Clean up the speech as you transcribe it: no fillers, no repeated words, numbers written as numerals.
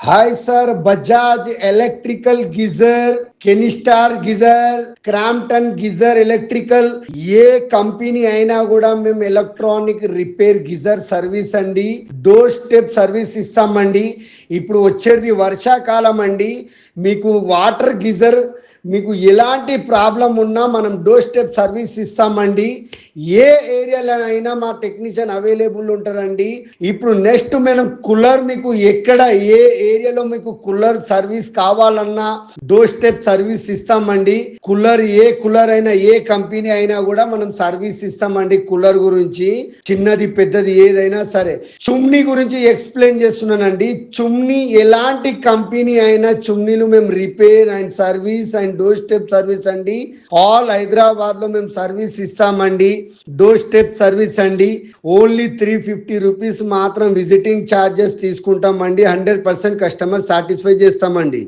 Hi sir, Bajaj electrical geyser, Kenstar geyser, Crompton geyser electrical, ఏ company అయినా కూడా మేము ఎలక్ట్రానిక్ రిపేర్ గీజర్ సర్వీస్ అండి, డోర్ స్టెప్ సర్వీస్ ఇస్తామండి. ఇప్పుడు వచ్చేది వర్షాకాలం అండి. మీకు వాటర్ గీజర్ మీకు ఎలాంటి ప్రాబ్లం ఉన్నా మనం డోర్ స్టెప్ సర్వీస్ ఇస్తామండి. ఏ ఏరియాలో అయినా మా టెక్నీషియన్ అవైలబుల్ ఉంటారండి. ఇప్పుడు నెక్స్ట్ మనం కూలర్, మీకు ఎక్కడ ఏ ఏరియాలో మీకు కూలర్ సర్వీస్ కావాలన్నా డోర్ స్టెప్ సర్వీస్ ఇస్తామండి. కూలర్ ఏ కూలర్ అయినా ఏ కంపెనీ అయినా కూడా మనం సర్వీస్ ఇస్తామండి. కూలర్ గురించి చిన్నది పెద్దది ఏదైనా సరే. చుమ్నీ గురించి ఎక్స్ప్లెయిన్ చేస్తున్నానండి. చుమ్నీ ఎలాంటి కంపెనీ అయినా చుమ్నీలు మేము repair and service and door step service అండి. ఆల్ హైదరాబాద్ లో మేము సర్వీస్ ఇస్తామండి. డోర్ స్టెప్ సర్వీస్ అండి. ఓన్లీ 350 రూపీస్ మాత్రం విజిటింగ్ ఛార్జెస్ తీసుకుంటామండి. 100% కస్టమర్ సాటిస్ఫై చేస్తామండి.